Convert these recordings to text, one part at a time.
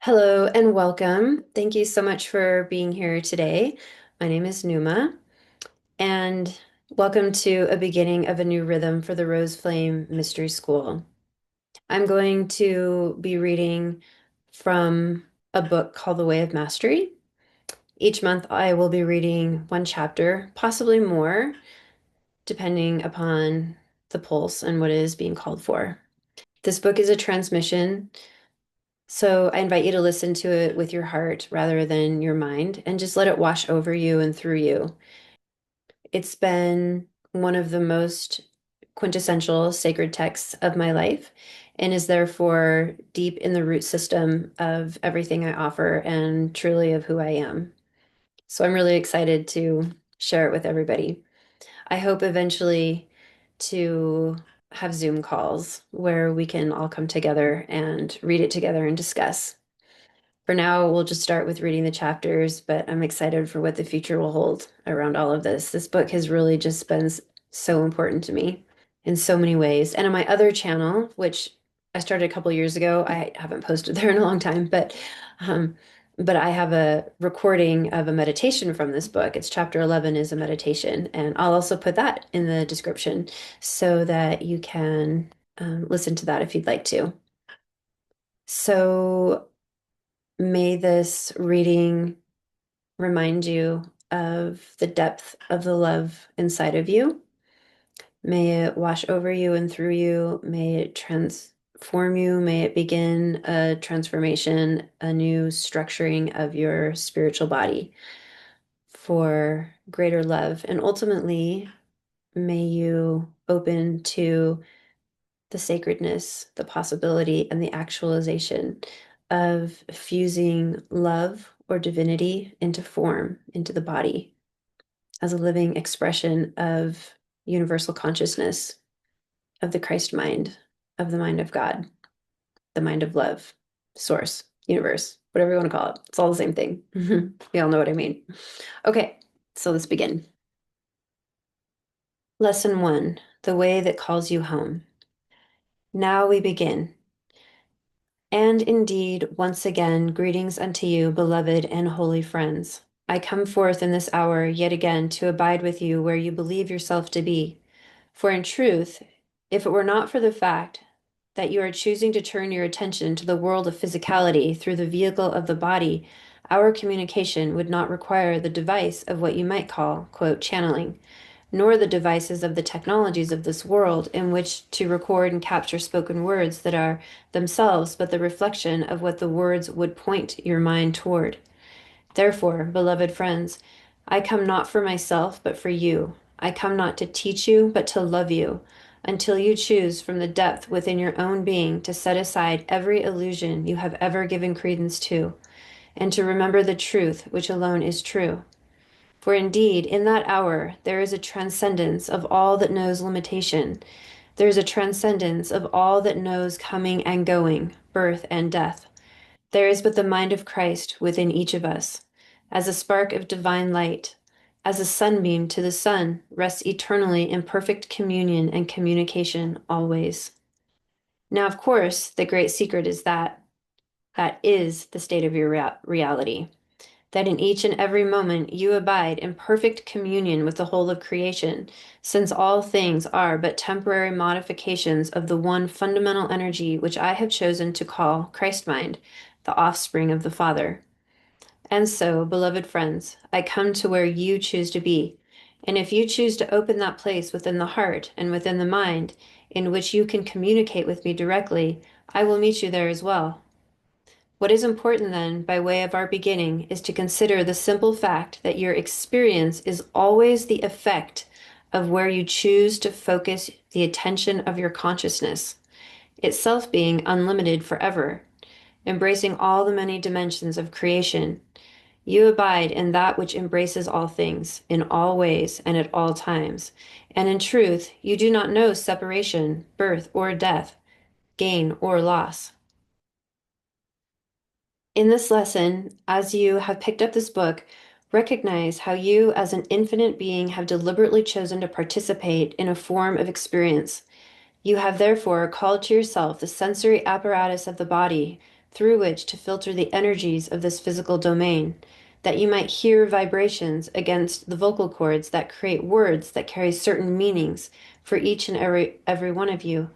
Hello and welcome. Thank you so much for being here today. My name is Numa, and welcome to a beginning of a new rhythm for the Rose Flame Mystery School. I'm going to be reading from a book called The Way of Mastery. Each month, I will be reading one chapter, possibly more, depending upon the pulse and what it is being called for. This book is a transmission. So I invite you to listen to it with your heart rather than your mind and just let it wash over you and through you. It's been one of the most quintessential sacred texts of my life and is therefore deep in the root system of everything I offer and truly of who I am. So I'm really excited to share it with everybody. I hope eventually to have Zoom calls where we can all come together and read it together and discuss. For now, we'll just start with reading the chapters, but I'm excited for what the future will hold around all of this. This book has really just been so important to me in so many ways. And on my other channel, which I started a couple years ago, I haven't posted there in a long time, um, but I have a recording of a meditation from this book. It's chapter 11 is a meditation, and I'll also put that in the description so that you can listen to that if you'd like to. So may this reading remind you of the depth of the love inside of you. May it wash over you and through you. May it transform you. May it begin a transformation, a new structuring of your spiritual body for greater love. And ultimately, may you open to the sacredness, the possibility, and the actualization of fusing love or divinity into form, into the body, as a living expression of universal consciousness, of the Christ mind, of the mind of God, the mind of love, source, universe, whatever you want to call it. It's all the same thing. We all know what I mean. Okay, so let's begin. Lesson 1, The Way That Calls You Home. Now we begin. And indeed, once again, greetings unto you, beloved and holy friends. I come forth in this hour yet again to abide with you where you believe yourself to be. For in truth, if it were not for the fact that you are choosing to turn your attention to the world of physicality through the vehicle of the body, our communication would not require the device of what you might call, quote, channeling, nor the devices of the technologies of this world in which to record and capture spoken words that are themselves but the reflection of what the words would point your mind toward. Therefore, beloved friends, I come not for myself, but for you. I come not to teach you, but to love you, until you choose from the depth within your own being to set aside every illusion you have ever given credence to, and to remember the truth which alone is true. For indeed, in that hour, there is a transcendence of all that knows limitation. There is a transcendence of all that knows coming and going, birth and death. There is but the mind of Christ within each of us, as a spark of divine light, as a sunbeam to the sun, rests eternally in perfect communion and communication always. Now, of course, the great secret is that is the state of your reality, that in each and every moment you abide in perfect communion with the whole of creation, since all things are but temporary modifications of the one fundamental energy which I have chosen to call Christ mind, the offspring of the Father. And so, beloved friends, I come to where you choose to be. And if you choose to open that place within the heart and within the mind in which you can communicate with me directly, I will meet you there as well. What is important then, by way of our beginning, is to consider the simple fact that your experience is always the effect of where you choose to focus the attention of your consciousness, itself being unlimited forever, embracing all the many dimensions of creation. You abide in that which embraces all things, in all ways and at all times. And in truth, you do not know separation, birth, or death, gain or loss. In this lesson, as you have picked up this book, recognize how you, as an infinite being, have deliberately chosen to participate in a form of experience. You have therefore called to yourself the sensory apparatus of the body, through which to filter the energies of this physical domain, that you might hear vibrations against the vocal cords that create words that carry certain meanings for each and every one of you.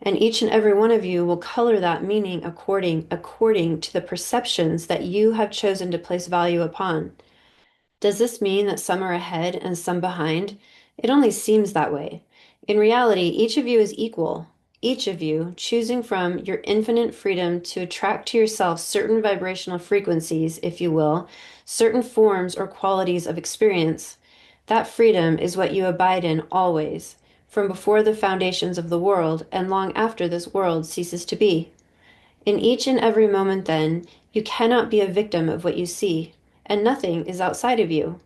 And each and every one of you will color that meaning according to the perceptions that you have chosen to place value upon. Does this mean that some are ahead and some behind? It only seems that way. In reality, each of you is equal, each of you choosing from your infinite freedom to attract to yourself certain vibrational frequencies, if you will, certain forms or qualities of experience. That freedom is what you abide in always, from before the foundations of the world and long after this world ceases to be. In each and every moment, then, you cannot be a victim of what you see, and nothing is outside of you.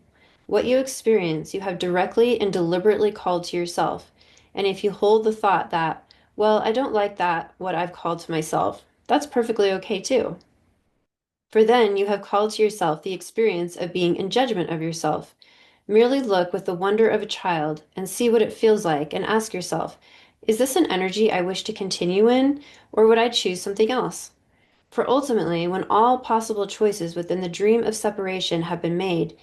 What you experience, you have directly and deliberately called to yourself. And if you hold the thought that, well, I don't like that, what I've called to myself, that's perfectly okay too. For then you have called to yourself the experience of being in judgment of yourself. Merely look with the wonder of a child and see what it feels like and ask yourself, is this an energy I wish to continue in, or would I choose something else? For ultimately, when all possible choices within the dream of separation have been made,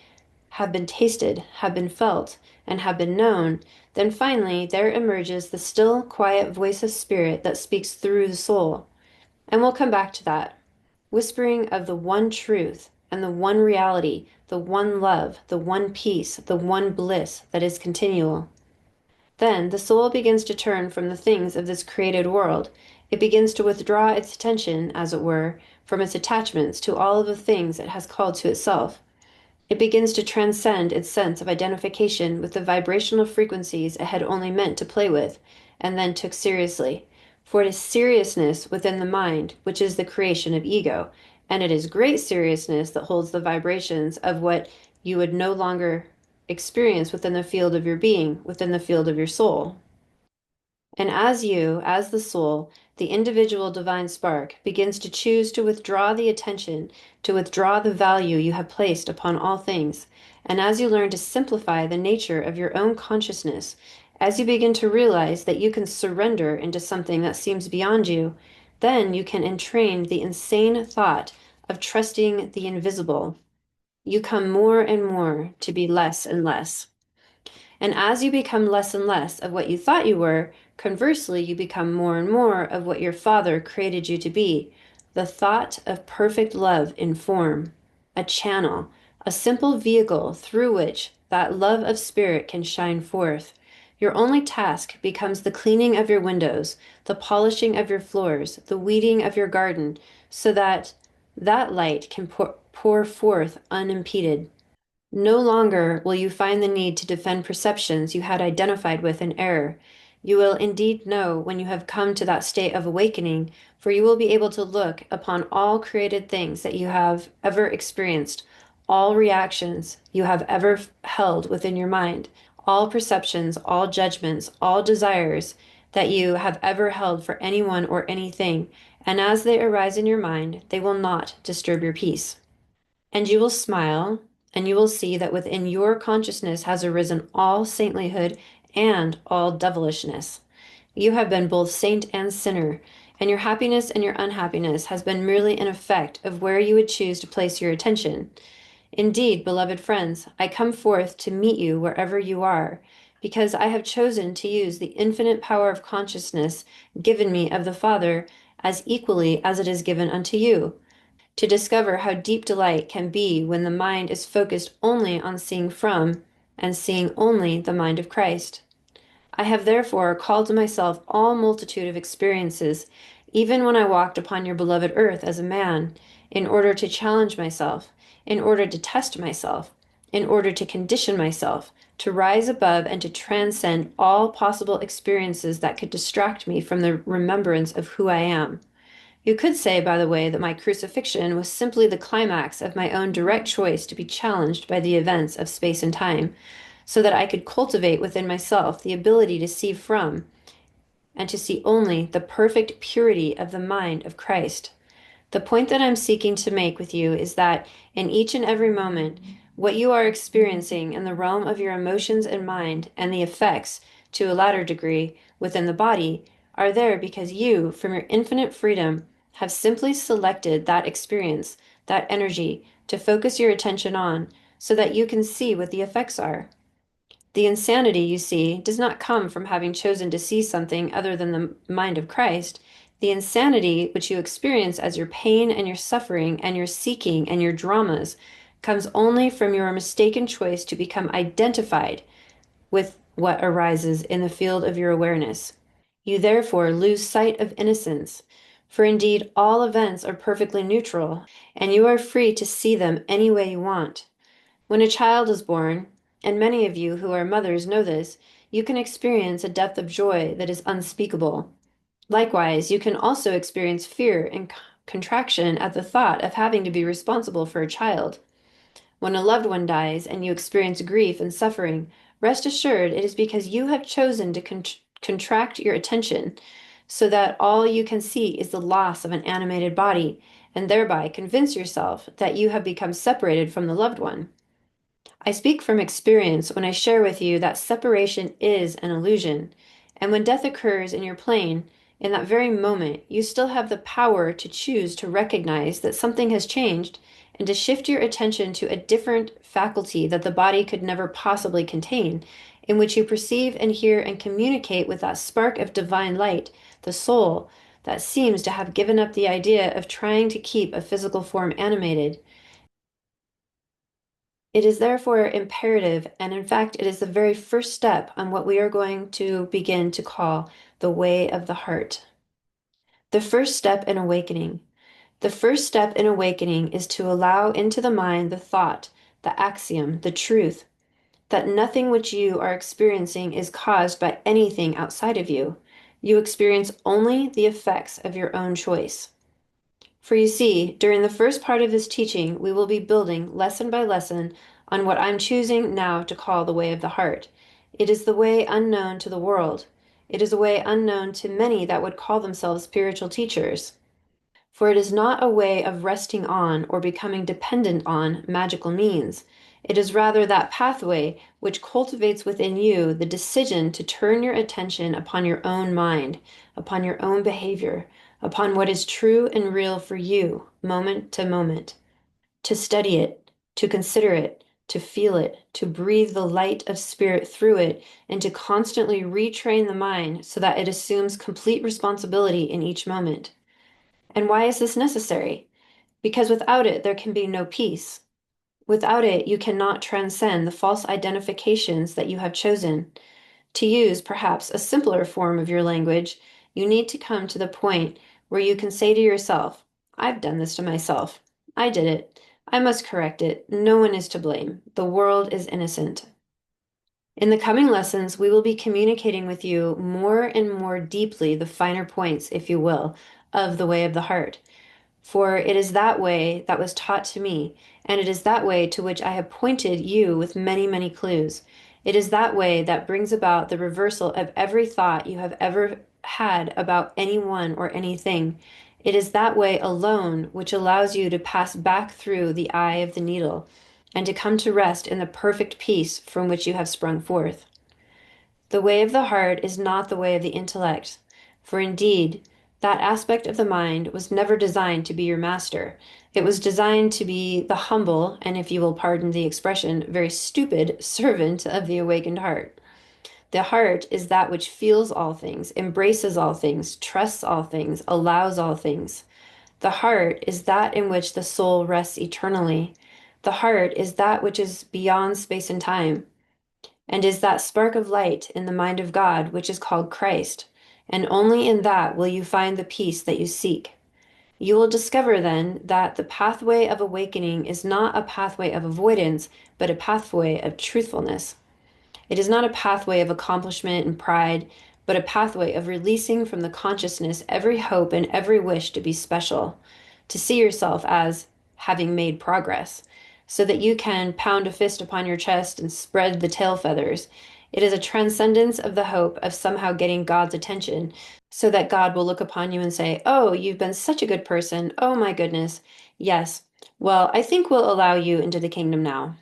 have been tasted, have been felt, and have been known, then finally there emerges the still, quiet voice of spirit that speaks through the soul. And we'll come back to that, whispering of the one truth and the one reality, the one love, the one peace, the one bliss that is continual. Then the soul begins to turn from the things of this created world. It begins to withdraw its attention, as it were, from its attachments to all of the things it has called to itself. It begins to transcend its sense of identification with the vibrational frequencies it had only meant to play with, and then took seriously. For it is seriousness within the mind which is the creation of ego, and it is great seriousness that holds the vibrations of what you would no longer experience within the field of your being, within the field of your soul. And as you, as the soul, the individual divine spark, begins to choose to withdraw the attention, to withdraw the value you have placed upon all things, and as you learn to simplify the nature of your own consciousness, as you begin to realize that you can surrender into something that seems beyond you, then you can entrain the insane thought of trusting the invisible. You come more and more to be less and less. And as you become less and less of what you thought you were, conversely, you become more and more of what your Father created you to be, the thought of perfect love in form, a channel, a simple vehicle through which that love of spirit can shine forth. Your only task becomes the cleaning of your windows, the polishing of your floors, the weeding of your garden, so that that light can pour forth unimpeded. No longer will you find the need to defend perceptions you had identified with in error. You will indeed know when you have come to that state of awakening, for you will be able to look upon all created things that you have ever experienced, all reactions you have ever held within your mind, all perceptions, all judgments, all desires that you have ever held for anyone or anything, and as they arise in your mind, they will not disturb your peace. And you will smile, and you will see that within your consciousness has arisen all saintlyhood and all devilishness. You have been both saint and sinner, and your happiness and your unhappiness has been merely an effect of where you would choose to place your attention. Indeed, beloved friends, I come forth to meet you wherever you are, because I have chosen to use the infinite power of consciousness given me of the Father as equally as it is given unto you, to discover how deep delight can be when the mind is focused only on seeing from and seeing only the mind of Christ. I have therefore called to myself all multitude of experiences, even when I walked upon your beloved earth as a man, in order to challenge myself, in order to test myself, in order to condition myself, to rise above and to transcend all possible experiences that could distract me from the remembrance of who I am. You could say, by the way, that my crucifixion was simply the climax of my own direct choice to be challenged by the events of space and time, so that I could cultivate within myself the ability to see from and to see only the perfect purity of the mind of Christ. The point that I'm seeking to make with you is that in each and every moment, what you are experiencing in the realm of your emotions and mind and the effects, to a latter degree, within the body, are there because you, from your infinite freedom, have simply selected that experience, that energy, to focus your attention on so that you can see what the effects are. The insanity, you see, does not come from having chosen to see something other than the mind of Christ. The insanity which you experience as your pain and your suffering and your seeking and your dramas comes only from your mistaken choice to become identified with what arises in the field of your awareness. You therefore lose sight of innocence, for indeed all events are perfectly neutral, and you are free to see them any way you want. When a child is born, and many of you who are mothers know this, you can experience a depth of joy that is unspeakable. Likewise, you can also experience fear and contraction at the thought of having to be responsible for a child. When a loved one dies and you experience grief and suffering, rest assured it is because you have chosen to contract your attention so that all you can see is the loss of an animated body, and thereby convince yourself that you have become separated from the loved one. I speak from experience when I share with you that separation is an illusion, and when death occurs in your plane, in that very moment, you still have the power to choose to recognize that something has changed and to shift your attention to a different faculty that the body could never possibly contain, in which you perceive and hear and communicate with that spark of divine light, the soul, that seems to have given up the idea of trying to keep a physical form animated. It is therefore imperative, and in fact, it is the very first step on what we are going to begin to call the way of the heart. The first step in awakening. The first step in awakening is to allow into the mind the thought, the axiom, the truth, that nothing which you are experiencing is caused by anything outside of you. You experience only the effects of your own choice. For you see, during the first part of this teaching, we will be building lesson by lesson on what I'm choosing now to call the way of the heart. It is the way unknown to the world. It is a way unknown to many that would call themselves spiritual teachers. For it is not a way of resting on or becoming dependent on magical means. It is rather that pathway which cultivates within you the decision to turn your attention upon your own mind, upon your own behavior, upon what is true and real for you, moment to moment, to study it, to consider it, to feel it, to breathe the light of spirit through it, and to constantly retrain the mind so that it assumes complete responsibility in each moment. And why is this necessary? Because without it, there can be no peace. Without it, you cannot transcend the false identifications that you have chosen. To use perhaps a simpler form of your language, you need to come to the point where you can say to yourself, I've done this to myself. I did it. I must correct it. No one is to blame. The world is innocent. In the coming lessons, we will be communicating with you more and more deeply the finer points, if you will, of the way of the heart. For it is that way that was taught to me, and it is that way to which I have pointed you with many, many clues. It is that way that brings about the reversal of every thought you have ever had about anyone or anything. It is that way alone which allows you to pass back through the eye of the needle and to come to rest in the perfect peace from which you have sprung forth. The way of the heart is not the way of the intellect, for indeed, that aspect of the mind was never designed to be your master. It was designed to be the humble, and if you will pardon the expression, very stupid servant of the awakened heart. The heart is that which feels all things, embraces all things, trusts all things, allows all things. The heart is that in which the soul rests eternally. The heart is that which is beyond space and time, and is that spark of light in the mind of God which is called Christ, and only in that will you find the peace that you seek. You will discover then that the pathway of awakening is not a pathway of avoidance, but a pathway of truthfulness. It is not a pathway of accomplishment and pride, but a pathway of releasing from the consciousness every hope and every wish to be special, to see yourself as having made progress, so that you can pound a fist upon your chest and spread the tail feathers. It is a transcendence of the hope of somehow getting God's attention, so that God will look upon you and say, Oh, you've been such a good person. Oh, my goodness. Yes. Well, I think we'll allow you into the kingdom now.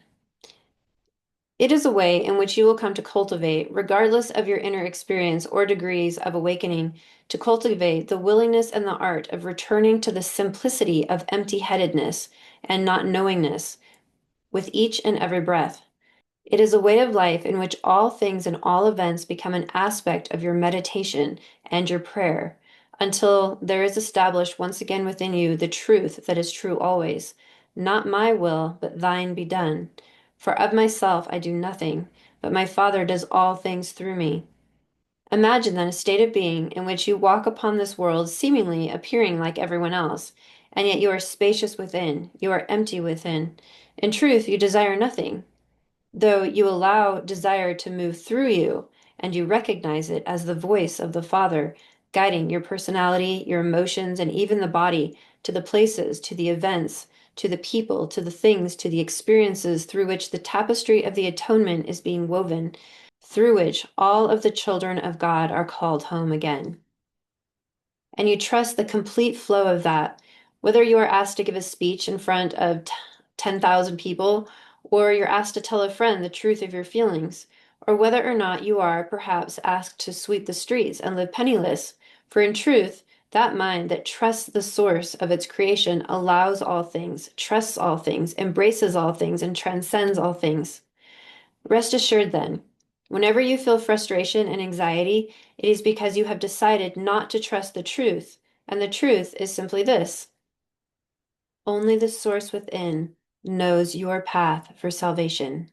It is a way in which you will come to cultivate, regardless of your inner experience or degrees of awakening, to cultivate the willingness and the art of returning to the simplicity of empty-headedness and not knowingness with each and every breath. It is a way of life in which all things and all events become an aspect of your meditation and your prayer until there is established once again within you the truth that is true always. Not my will, but thine be done. For of myself I do nothing, but my Father does all things through me. Imagine then a state of being in which you walk upon this world seemingly appearing like everyone else, and yet you are spacious within, you are empty within. In truth, you desire nothing, though you allow desire to move through you and you recognize it as the voice of the Father, guiding your personality, your emotions, and even the body to the places, to the events, to the people, to the things, to the experiences through which the tapestry of the atonement is being woven, through which all of the children of God are called home again. And you trust the complete flow of that, whether you are asked to give a speech in front of 10,000 people, or you're asked to tell a friend the truth of your feelings, or whether or not you are perhaps asked to sweep the streets and live penniless. For in truth, that mind that trusts the source of its creation allows all things, trusts all things, embraces all things, and transcends all things. Rest assured then, whenever you feel frustration and anxiety, it is because you have decided not to trust the truth, and the truth is simply this: only the source within knows your path for salvation.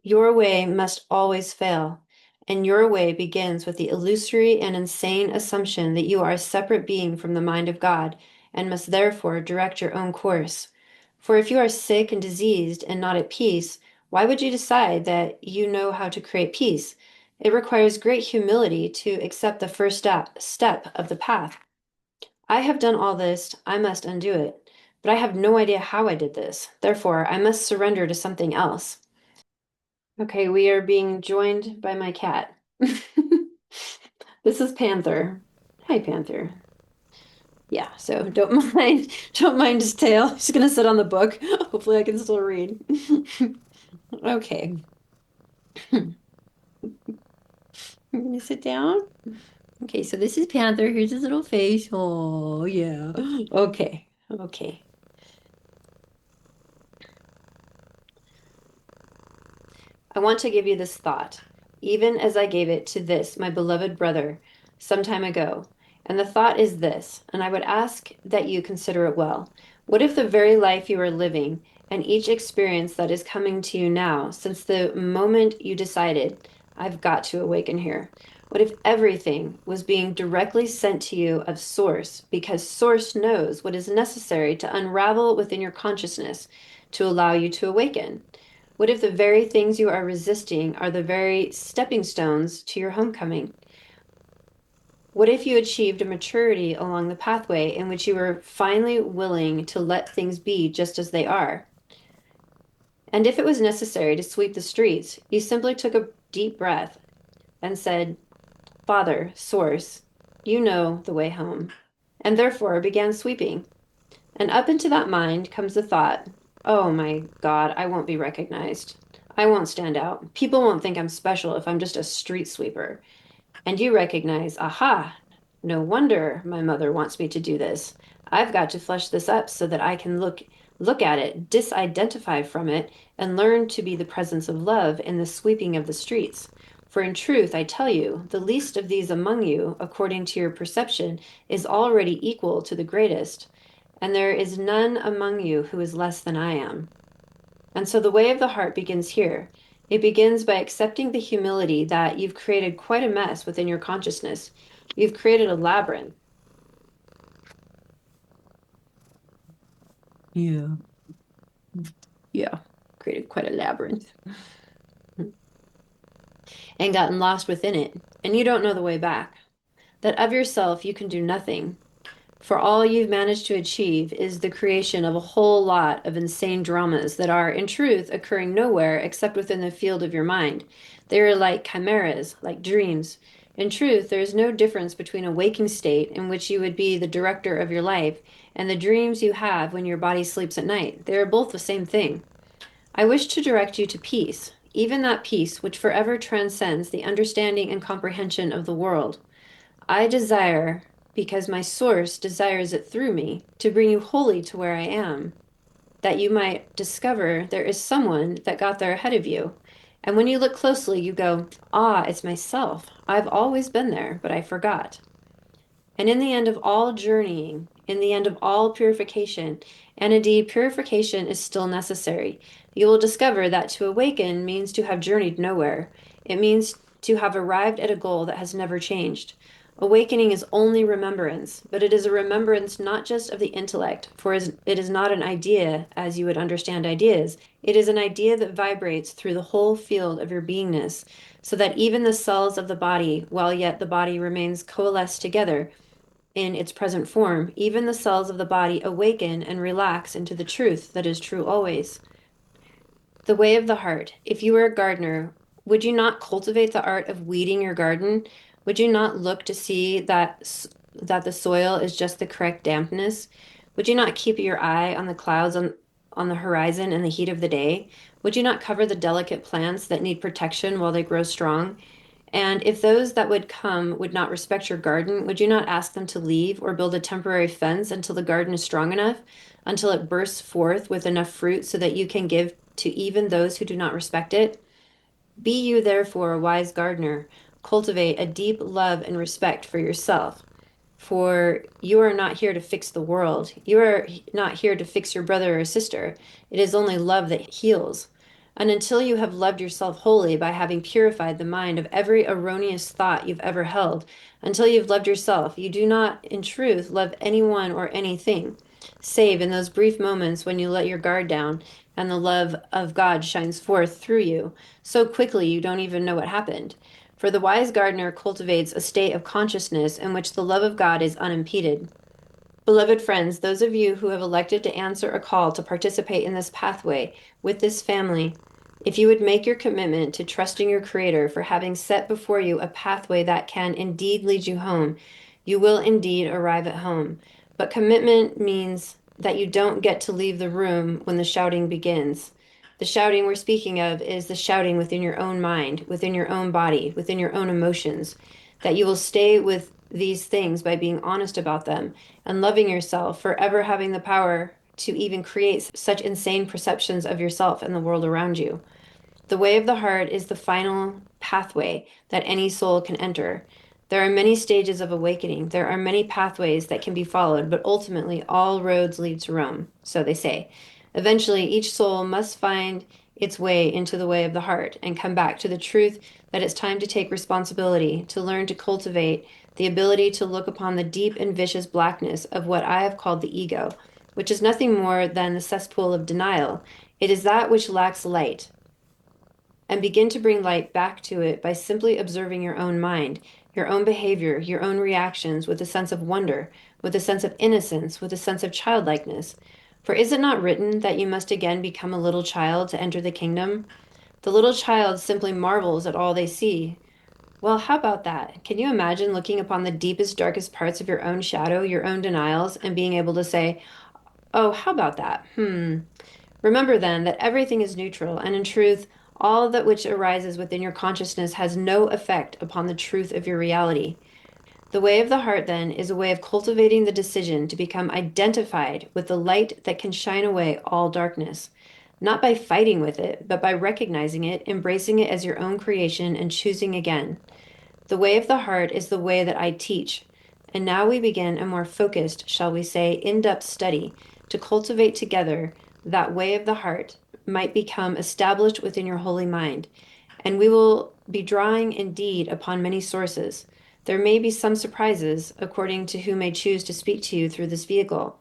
Your way must always fail, and your way begins with the illusory and insane assumption that you are a separate being from the mind of God and must therefore direct your own course. For if you are sick and diseased and not at peace, why would you decide that you know how to create peace? It requires great humility to accept the first step of the path. I have done all this, I must undo it. But I have no idea how I did this. Therefore, I must surrender to something else. Okay, we are being joined by my cat. This is Panther. Hi, Panther. Yeah, so don't mind his tail. He's gonna sit on the book. Hopefully I can still read. Okay. You're gonna sit down? Okay, so this is Panther. Here's his little face. Oh, yeah. Okay. Okay. I want to give you this thought, even as I gave it to this, my beloved brother, some time ago. And the thought is this, and I would ask that you consider it well. What if the very life you are living and each experience that is coming to you now, since the moment you decided, I've got to awaken here? What if everything was being directly sent to you of Source, because Source knows what is necessary to unravel within your consciousness to allow you to awaken? What if the very things you are resisting are the very stepping stones to your homecoming? What if you achieved a maturity along the pathway in which you were finally willing to let things be just as they are? And if it was necessary to sweep the streets, you simply took a deep breath and said, Father, Source, you know the way home, and therefore began sweeping. And up into that mind comes the thought, oh my God, I won't be recognized. I won't stand out. People won't think I'm special if I'm just a street sweeper. And you recognize, aha, no wonder my mother wants me to do this. I've got to flesh this up so that I can look at it, disidentify from it, and learn to be the presence of love in the sweeping of the streets. For in truth, I tell you, the least of these among you, according to your perception, is already equal to the greatest, and there is none among you who is less than I am. And so the way of the heart begins here. It begins by accepting the humility that you've created quite a mess within your consciousness. You've created a labyrinth. Yeah. Yeah, created quite a labyrinth and gotten lost within it, and you don't know the way back. That of yourself you can do nothing, for all you've managed to achieve is the creation of a whole lot of insane dramas that are, in truth, occurring nowhere except within the field of your mind. They are like chimeras, like dreams. In truth, there is no difference between a waking state in which you would be the director of your life and the dreams you have when your body sleeps at night. They are both the same thing. I wish to direct you to peace, even that peace which forever transcends the understanding and comprehension of the world. I desire, because my source desires it through me, to bring you wholly to where I am, that you might discover there is someone that got there ahead of you. And when you look closely, you go, ah, it's myself. I've always been there, but I forgot. And in the end of all journeying, in the end of all purification, and indeed purification is still necessary, you will discover that to awaken means to have journeyed nowhere. It means to have arrived at a goal that has never changed. Awakening is only remembrance, but it is a remembrance not just of the intellect, for it is not an idea as you would understand ideas. It is an idea that vibrates through the whole field of your beingness, so that even the cells of the body, while yet the body remains coalesced together, in its present form, even the cells of the body awaken and relax into the truth that is true always. The way of the heart. If you were a gardener, would you not cultivate the art of weeding your garden? Would you not look to see that the soil is just the correct dampness? Would you not keep your eye on the clouds on the horizon in the heat of the day? Would you not cover the delicate plants that need protection while they grow strong? And if those that would come would not respect your garden, would you not ask them to leave or build a temporary fence until the garden is strong enough, until it bursts forth with enough fruit so that you can give to even those who do not respect it? Be you therefore a wise gardener. Cultivate a deep love and respect for yourself. For you are not here to fix the world. You are not here to fix your brother or sister. It is only love that heals. And until you have loved yourself wholly by having purified the mind of every erroneous thought you've ever held, until you've loved yourself, you do not, in truth, love anyone or anything, save in those brief moments when you let your guard down and the love of God shines forth through you so quickly you don't even know what happened. For the wise gardener cultivates a state of consciousness in which the love of God is unimpeded. Beloved friends, those of you who have elected to answer a call to participate in this pathway with this family, if you would make your commitment to trusting your Creator for having set before you a pathway that can indeed lead you home, you will indeed arrive at home. But commitment means that you don't get to leave the room when the shouting begins. The shouting we're speaking of is the shouting within your own mind, within your own body, within your own emotions, that you will stay with these things by being honest about them and loving yourself for ever having the power to even create such insane perceptions of yourself and the world around you. The way of the heart is the final pathway that any soul can enter. There are many stages of awakening. There are many pathways that can be followed, but ultimately all roads lead to Rome, so they say. Eventually, each soul must find its way into the way of the heart and come back to the truth that it's time to take responsibility, to learn to cultivate the ability to look upon the deep and vicious blackness of what I have called the ego, which is nothing more than the cesspool of denial. It is that which lacks light, and begin to bring light back to it by simply observing your own mind, your own behavior, your own reactions with a sense of wonder, with a sense of innocence, with a sense of childlikeness. For is it not written that you must again become a little child to enter the kingdom? The little child simply marvels at all they see. Well, how about that? Can you imagine looking upon the deepest, darkest parts of your own shadow, your own denials, and being able to say, oh, how about that? Remember then that everything is neutral, and in truth, all that which arises within your consciousness has no effect upon the truth of your reality. The way of the heart, then, is a way of cultivating the decision to become identified with the light that can shine away all darkness, not by fighting with it, but by recognizing it, embracing it as your own creation, and choosing again. The way of the heart is the way that I teach. And now we begin a more focused, shall we say, in-depth study to cultivate together that way of the heart might become established within your holy mind. And we will be drawing indeed upon many sources. There may be some surprises according to who may choose to speak to you through this vehicle.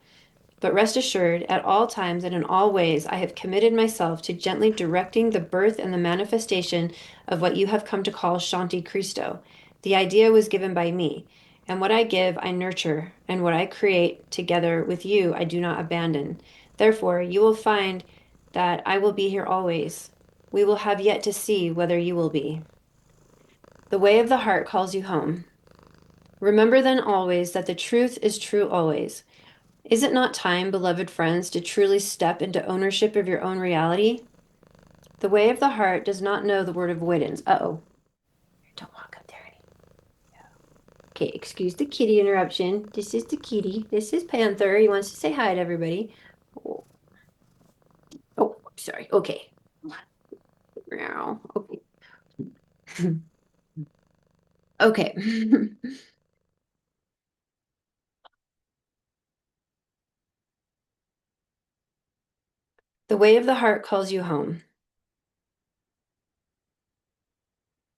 But rest assured, at all times and in all ways, I have committed myself to gently directing the birth and the manifestation of what you have come to call Shanti Christo. The idea was given by me, and what I give, I nurture, and what I create together with you, I do not abandon. Therefore, you will find that I will be here always. We will have yet to see whether you will be. The way of the heart calls you home. Remember then always that the truth is true always. Is it not time, beloved friends, to truly step into ownership of your own reality? The way of the heart does not know the word of avoidance. Uh-oh. Don't walk up there. Okay, excuse the kitty interruption. This is the kitty. This is Panther. He wants to say hi to everybody. Oh, oh, sorry. Okay. Meow. Okay. Okay. The way of the heart calls you home.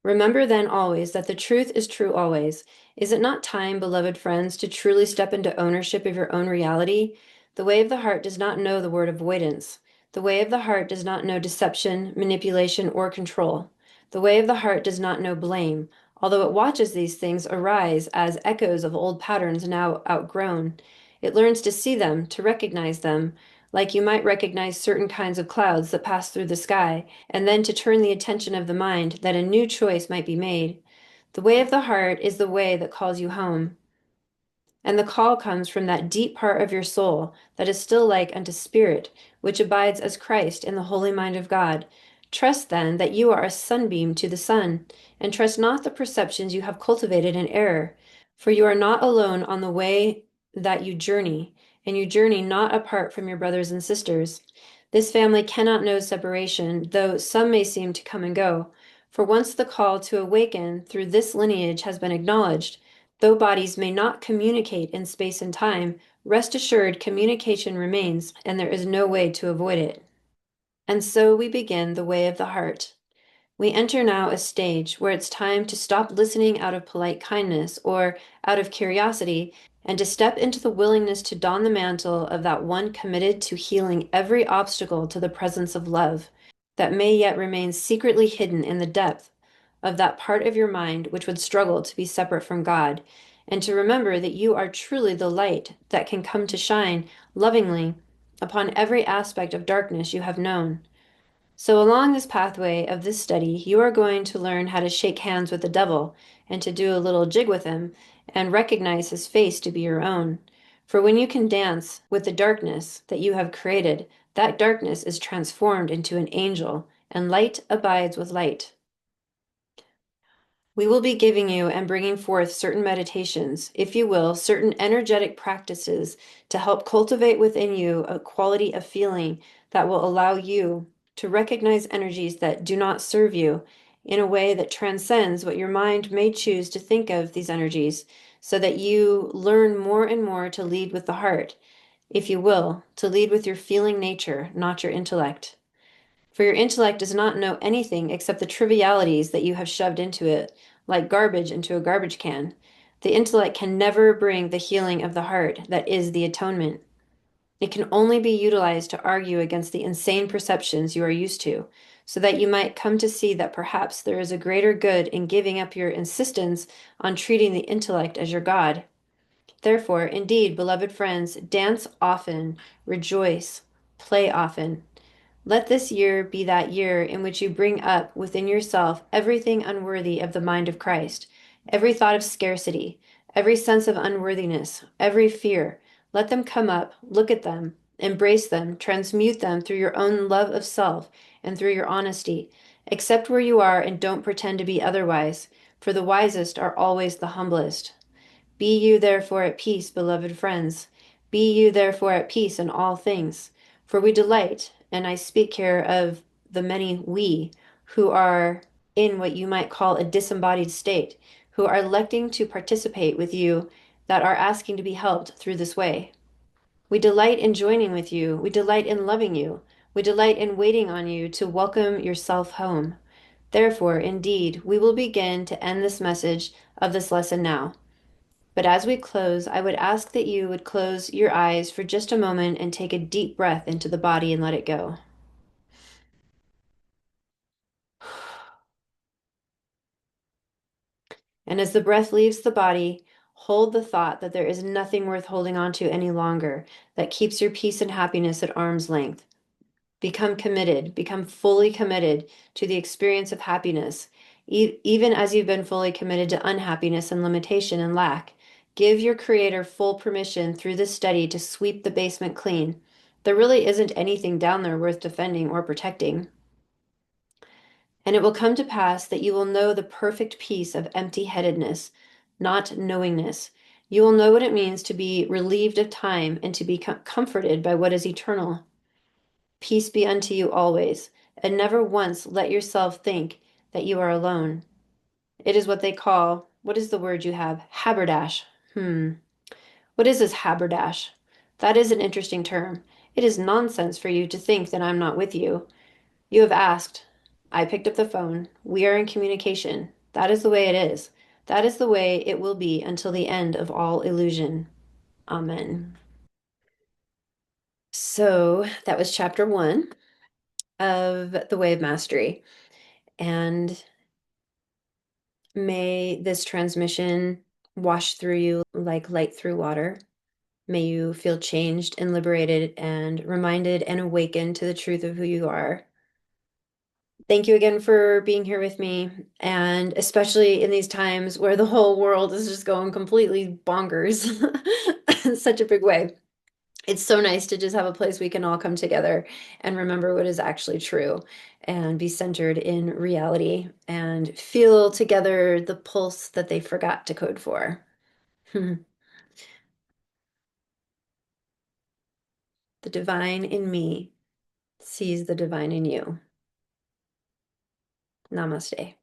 Remember then always that the truth is true always. Is it not time, beloved friends, to truly step into ownership of your own reality? The way of the heart does not know the word avoidance. The way of the heart does not know deception, manipulation, or control. The way of the heart does not know blame, although it watches these things arise as echoes of old patterns now outgrown. It learns to see them, to recognize them, like you might recognize certain kinds of clouds that pass through the sky, and then to turn the attention of the mind that a new choice might be made. The way of the heart is the way that calls you home. And the call comes from that deep part of your soul that is still like unto spirit, which abides as Christ in the holy mind of God. Trust then that you are a sunbeam to the sun, and trust not the perceptions you have cultivated in error, for you are not alone on the way that you journey, and you journey not apart from your brothers and sisters. This family cannot know separation, though some may seem to come and go. For once the call to awaken through this lineage has been acknowledged, though bodies may not communicate in space and time, rest assured communication remains, and there is no way to avoid it. And so we begin the way of the heart. We enter now a stage where it's time to stop listening out of polite kindness or out of curiosity and to step into the willingness to don the mantle of that one committed to healing every obstacle to the presence of love that may yet remain secretly hidden in the depth of that part of your mind which would struggle to be separate from God, and to remember that you are truly the light that can come to shine lovingly upon every aspect of darkness you have known. So, along this pathway of this study, you are going to learn how to shake hands with the devil and to do a little jig with him and recognize his face to be your own. For when you can dance with the darkness that you have created, that darkness is transformed into an angel, and light abides with light. We will be giving you and bringing forth certain meditations, if you will, certain energetic practices to help cultivate within you a quality of feeling that will allow you to recognize energies that do not serve you in a way that transcends what your mind may choose to think of these energies, so that you learn more and more to lead with the heart, if you will, to lead with your feeling nature, not your intellect. For your intellect does not know anything except the trivialities that you have shoved into it, like garbage into a garbage can. The intellect can never bring the healing of the heart that is the atonement. It can only be utilized to argue against the insane perceptions you are used to, so that you might come to see that perhaps there is a greater good in giving up your insistence on treating the intellect as your God. Therefore, indeed, beloved friends, dance often, rejoice, play often. Let this year be that year in which you bring up within yourself everything unworthy of the mind of Christ, every thought of scarcity, every sense of unworthiness, every fear. Let them come up, look at them, embrace them, transmute them through your own love of self and through your honesty. Accept where you are and don't pretend to be otherwise, for the wisest are always the humblest. Be you therefore at peace, beloved friends. Be you therefore at peace in all things. For we delight, and I speak here of the many we who are in what you might call a disembodied state, who are electing to participate with you, that are asking to be helped through this way. We delight in joining with you. We delight in loving you. We delight in waiting on you to welcome yourself home. Therefore, indeed, we will begin to end this message of this lesson now. But as we close, I would ask that you would close your eyes for just a moment and take a deep breath into the body and let it go. And as the breath leaves the body, hold the thought that there is nothing worth holding on to any longer that keeps your peace and happiness at arm's length. Become committed, become fully committed to the experience of happiness, even as you've been fully committed to unhappiness and limitation and lack. Give your Creator full permission through this study to sweep the basement clean. There really isn't anything down there worth defending or protecting. And it will come to pass that you will know the perfect peace of empty-headedness, not knowingness. You will know what it means to be relieved of time and to be comforted by what is eternal. Peace be unto you always, and never once let yourself think that you are alone. It is what they call, what is the word you have? Haberdash. What is this haberdash? That is an interesting term. It is nonsense for you to think that I'm not with you. You have asked. I picked up the phone. We are in communication. That is the way it is. That is the way it will be until the end of all illusion. Amen. So that was chapter 1 of The Way of Mastery. And may this transmission wash through you like light through water. May you feel changed and liberated and reminded and awakened to the truth of who you are. Thank you again for being here with me, and especially in these times where the whole world is just going completely bonkers in such a big way. It's so nice to just have a place we can all come together and remember what is actually true and be centered in reality and feel together the pulse that they forgot to code for. The divine in me sees the divine in you. Namaste.